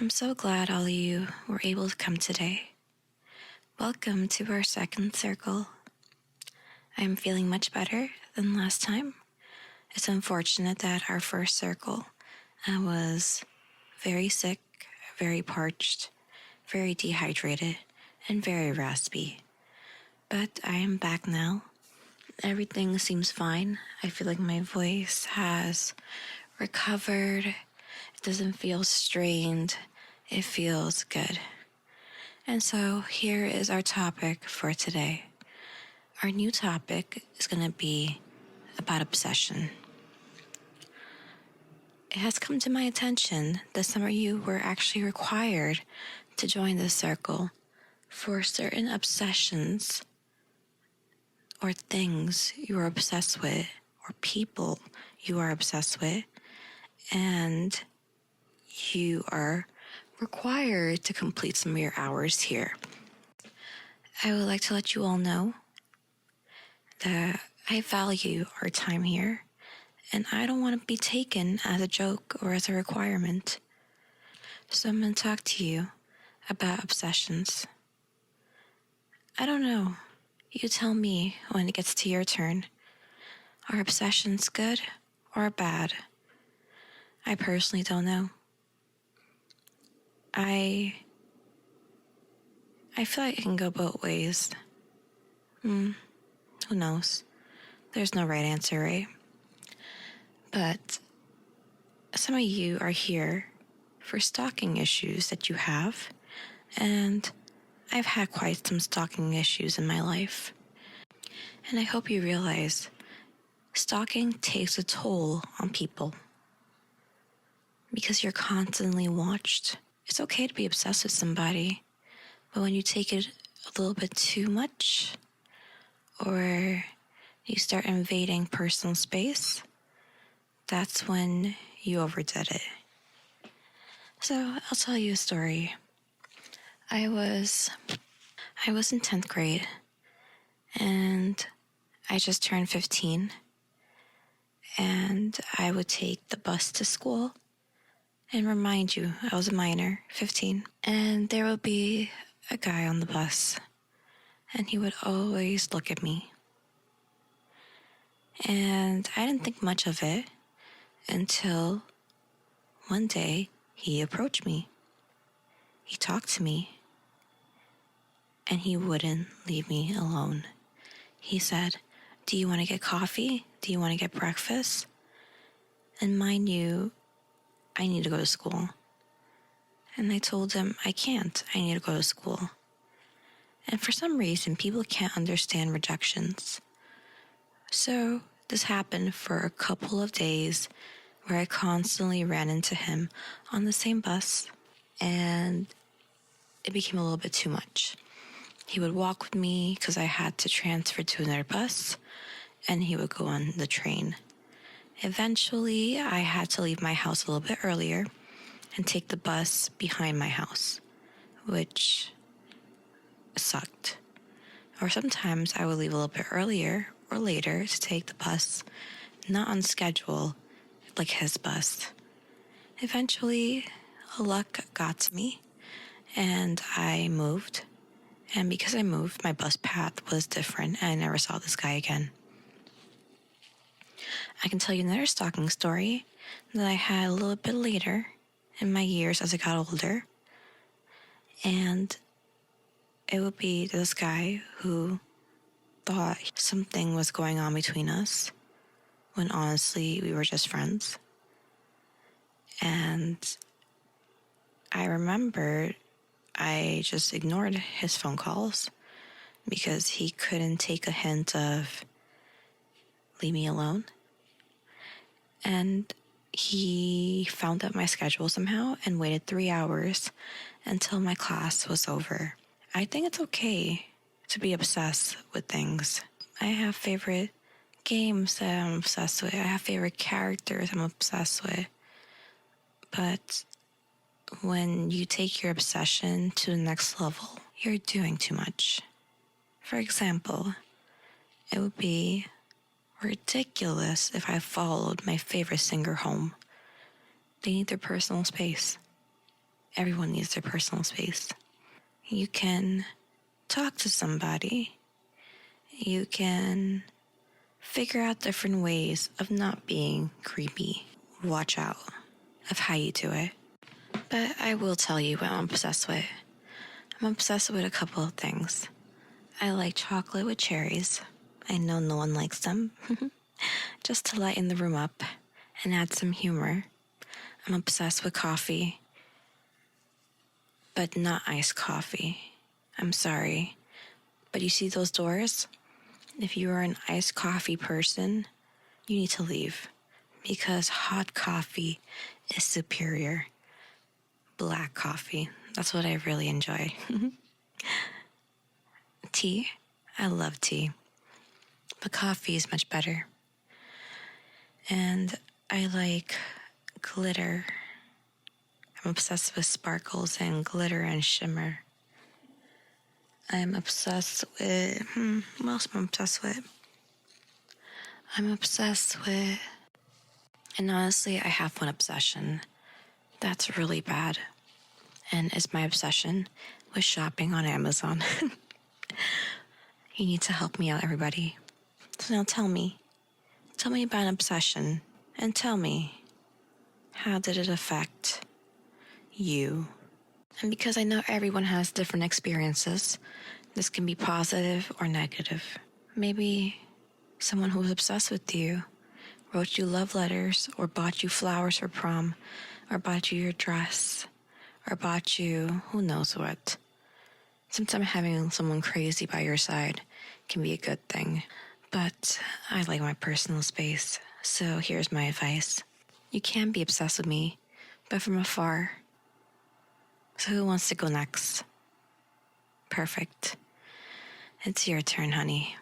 I'm so glad all of you were able to come today. Welcome to our second circle. I'm feeling much better than last time. It's unfortunate that our first circle, I was very sick, very parched, very dehydrated, and very raspy. But I am back now. Everything seems fine. I feel like my voice has recovered. It doesn't feel strained. It feels good. And so here is our topic for today. Our new topic is going to be about obsession. It has come to my attention that some of you were actually required to join this circle for certain obsessions or things you are obsessed with or people you are obsessed with, and you are required to complete some of your hours here. I would like to let you all know that I value our time here, and I don't want to be taken as a joke or as a requirement. So I'm going to talk to you about obsessions. I don't know. You tell me when it gets to your turn. Are obsessions good or bad? I personally don't know. I feel like it can go both ways. Who knows? There's no right answer, right? But some of you are here for stalking issues that you have, and I've had quite some stalking issues in my life. And I hope you realize stalking takes a toll on people because you're constantly watched. It's okay to be obsessed with somebody, but when you take it a little bit too much, or you start invading personal space, that's when you overdid it. So I'll tell you a story. I was in 10th grade, and I just turned 15, and I would take the bus to school. And remind you, I was a minor, 15, and there would be a guy on the bus, and he would always look at me. And I didn't think much of it until one day he approached me. He talked to me, and he wouldn't leave me alone. He said, "Do you want to get coffee? Do you want to get breakfast?" And mind you, I need to go to school. And I told him, I can't. I need to go to school. And for some reason, people can't understand rejections. So this happened for a couple of days where I constantly ran into him on the same bus, and it became a little bit too much. He would walk with me because I had to transfer to another bus, and he would go on the train. Eventually, I had to leave my house a little bit earlier and take the bus behind my house, which sucked. Or sometimes I would leave a little bit earlier or later to take the bus, not on schedule, like his bus. Eventually, luck got to me, and I moved. And because I moved, my bus path was different, and I never saw this guy again. I can tell you another stalking story that I had a little bit later in my years as I got older. And it would be this guy who thought something was going on between us when honestly we were just friends. And I remember I just ignored his phone calls because he couldn't take a hint of leave me alone. And he found out my schedule somehow and waited 3 hours until my class was over. I think it's okay to be obsessed with things. I have favorite games that I'm obsessed with. I have favorite characters I'm obsessed with. But when you take your obsession to the next level, you're doing too much. For example, it would be ridiculous if I followed my favorite singer home. They need their personal space. Everyone needs their personal space. You can talk to somebody. You can figure out different ways of not being creepy. Watch out of how you do it. But I will tell you what I'm obsessed with. I'm obsessed with a couple of things. I like chocolate with cherries. I know no one likes them. Just to lighten the room up and add some humor. I'm obsessed with coffee, but not iced coffee. I'm sorry. But you see those doors? If you are an iced coffee person, you need to leave because hot coffee is superior. Black coffee, that's what I really enjoy. Tea, I love tea, but coffee is much better. And I like glitter. I'm obsessed with sparkles and glitter and shimmer. I'm obsessed with, what else am I obsessed with? I'm obsessed with, and honestly, I have one obsession that's really bad. And it's my obsession with shopping on Amazon. You need to help me out, everybody. So now tell me about an obsession, and tell me, how did it affect you? And because I know everyone has different experiences, this can be positive or negative. Maybe someone who was obsessed with you wrote you love letters, or bought you flowers for prom, or bought you your dress, or bought you who knows what. Sometimes having someone crazy by your side can be a good thing, but I like my personal space, so here's my advice. You can be obsessed with me, but from afar. So who wants to go next? Perfect. It's your turn, honey.